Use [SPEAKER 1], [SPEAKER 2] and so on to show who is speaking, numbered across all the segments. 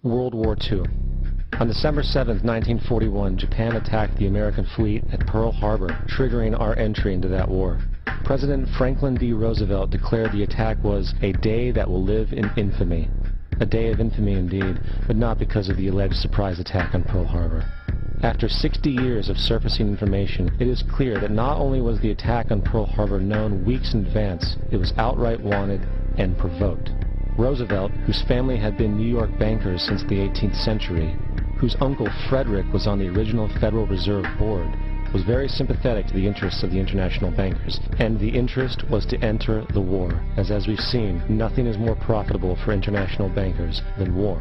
[SPEAKER 1] World War II. On December 7, 1941, Japan attacked the American fleet at Pearl Harbor, triggering our entry into that war. President Franklin D. Roosevelt declared the attack was a day that will live in infamy. A day of infamy indeed, but not because of the alleged surprise attack on Pearl Harbor. After 60 years of surfacing information, it is clear that not only was the attack on Pearl Harbor known weeks in advance, it was outright wanted and provoked. Roosevelt, whose family had been New York bankers since the 18th century, whose uncle Frederick was on the original Federal Reserve Board, was very sympathetic to the interests of the international bankers, and the interest was to enter the war, as we've seen, nothing is more profitable for international bankers than war.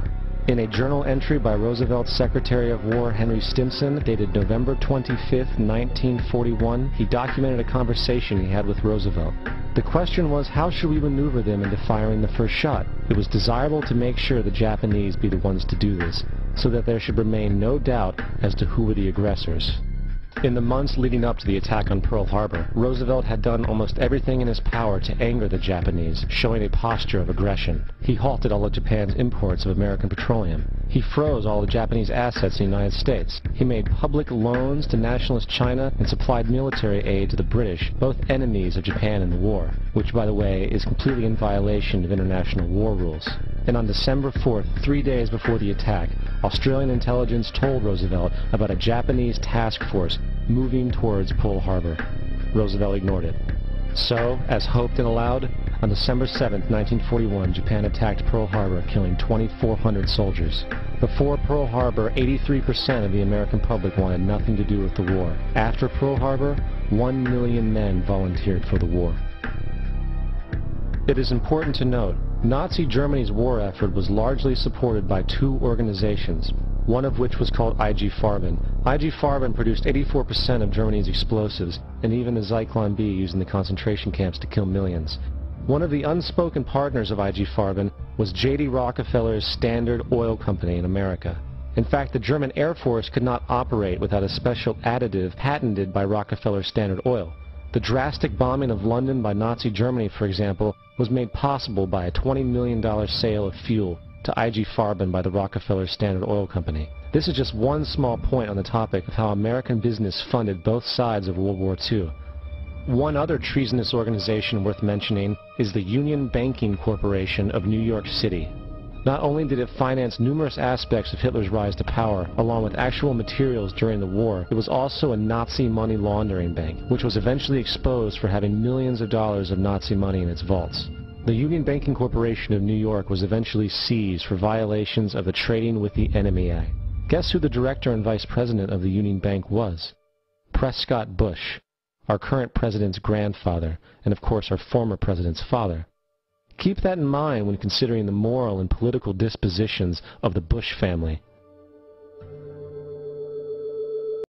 [SPEAKER 1] In a journal entry by Roosevelt's Secretary of War Henry Stimson, dated November 25, 1941, he documented a conversation he had with Roosevelt. The question was, how should we maneuver them into firing the first shot? It was desirable to make sure the Japanese be the ones to do this, so that there should remain no doubt as to who were the aggressors. In the months leading up to the attack on Pearl Harbor, Roosevelt had done almost everything in his power to anger the Japanese, showing a posture of aggression. He halted all of Japan's imports of American petroleum. He froze all the Japanese assets in the United States. He made public loans to nationalist China and supplied military aid to the British, both enemies of Japan in the war, which, by the way, is completely in violation of international war rules. And on December 4th, 3 days before the attack, Australian intelligence told Roosevelt about a Japanese task force moving towards Pearl Harbor. Roosevelt ignored it. So, as hoped and allowed, on December 7, 1941, Japan attacked Pearl Harbor, killing 2,400 soldiers. Before Pearl Harbor, 83% of the American public wanted nothing to do with the war. After Pearl Harbor, 1 million men volunteered for the war. It is important to note, Nazi Germany's war effort was largely supported by two organizations, one of which was called IG Farben. IG Farben produced 84% of Germany's explosives, and even the Zyklon B used in the concentration camps to kill millions. One of the unspoken partners of IG Farben was J.D. Rockefeller's Standard Oil Company in America. In fact, the German Air Force could not operate without a special additive patented by Rockefeller Standard Oil. The drastic bombing of London by Nazi Germany, for example, was made possible by a $20 million sale of fuel to IG Farben by the Rockefeller Standard Oil Company. This is just one small point on the topic of how American business funded both sides of World War II. One other treasonous organization worth mentioning is the Union Banking Corporation of New York City. Not only did it finance numerous aspects of Hitler's rise to power, along with actual materials during the war, it was also a Nazi money laundering bank, which was eventually exposed for having millions of dollars of Nazi money in its vaults. The Union Banking Corporation of New York was eventually seized for violations of the Trading with the Enemy Act. Guess who the director and vice president of the Union Bank was? Prescott Bush, our current president's grandfather, and of course our former president's father. Keep that in mind when considering the moral and political dispositions of the Bush family.